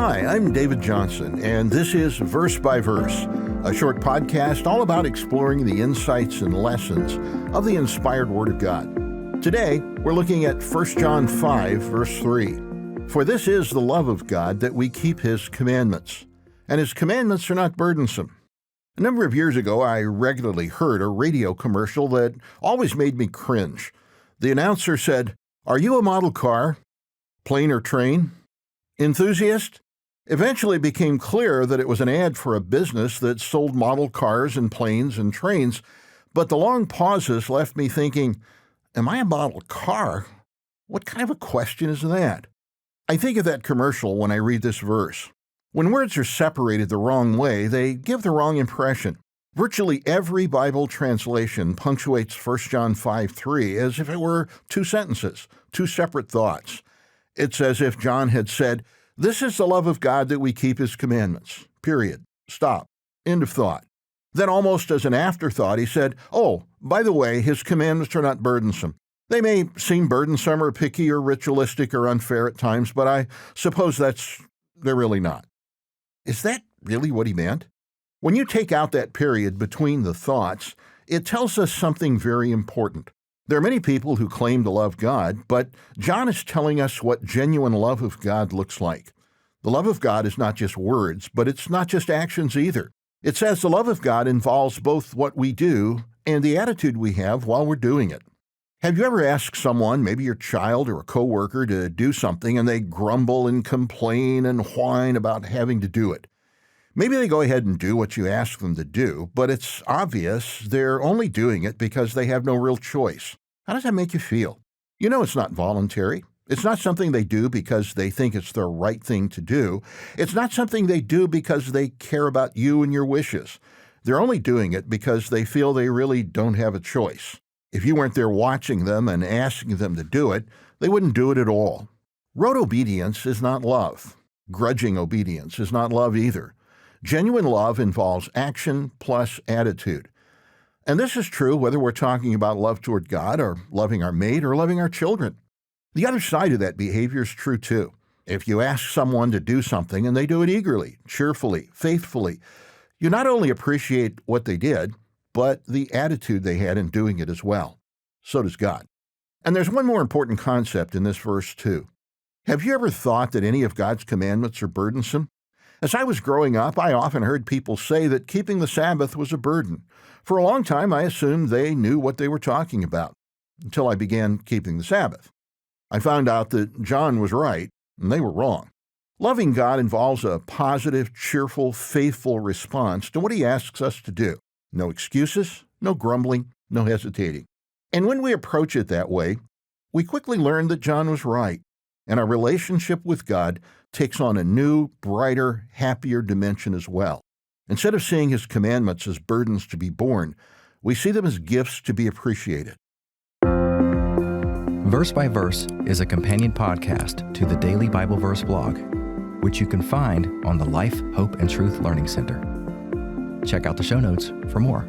Hi, I'm David Johnson, and this is Verse by Verse, a short podcast all about exploring the insights and lessons of the inspired Word of God. Today, we're looking at 1 John 5, verse 3. For this is the love of God, that we keep His commandments, and His commandments are not burdensome. A number of years ago, I regularly heard a radio commercial that always made me cringe. The announcer said, "Are you a model car? Plane or train? Enthusiast?" Eventually it became clear that it was an ad for a business that sold model cars and planes and trains, but the long pauses left me thinking, am I a model car? What kind of a question is that? I think of that commercial when I read this verse. When words are separated the wrong way, they give the wrong impression. Virtually every Bible translation punctuates 1 John 5:3 as if it were two sentences, two separate thoughts. It's as if John had said, "This is the love of God, that we keep His commandments. Period. Stop. End of thought." Then almost as an afterthought, he said, "Oh, by the way, His commandments are not burdensome. They may seem burdensome or picky or ritualistic or unfair at times, but I suppose they're really not." Is that really what he meant? When you take out that period between the thoughts, it tells us something very important. There are many people who claim to love God, but John is telling us what genuine love of God looks like. The love of God is not just words, but it's not just actions either. It says the love of God involves both what we do and the attitude we have while we're doing it. Have you ever asked someone, maybe your child or a coworker, to do something and they grumble and complain and whine about having to do it? Maybe they go ahead and do what you ask them to do, but it's obvious they're only doing it because they have no real choice. How does that make you feel? You know it's not voluntary. It's not something they do because they think it's the right thing to do. It's not something they do because they care about you and your wishes. They're only doing it because they feel they really don't have a choice. If you weren't there watching them and asking them to do it, they wouldn't do it at all. Rote obedience is not love. Grudging obedience is not love either. Genuine love involves action plus attitude. And this is true whether we're talking about love toward God or loving our mate or loving our children. The other side of that behavior is true too. If you ask someone to do something and they do it eagerly, cheerfully, faithfully, you not only appreciate what they did, but the attitude they had in doing it as well. So does God. And there's one more important concept in this verse too. Have you ever thought that any of God's commandments are burdensome? As I was growing up, I often heard people say that keeping the Sabbath was a burden. For a long time, I assumed they knew what they were talking about, until I began keeping the Sabbath. I found out that John was right, and they were wrong. Loving God involves a positive, cheerful, faithful response to what He asks us to do. No excuses, no grumbling, no hesitating. And when we approach it that way, we quickly learn that John was right, and our relationship with God takes on a new, brighter, happier dimension as well. Instead of seeing His commandments as burdens to be borne, we see them as gifts to be appreciated. Verse by Verse is a companion podcast to the Daily Bible Verse blog, which you can find on the Life, Hope, and Truth Learning Center. Check out the show notes for more.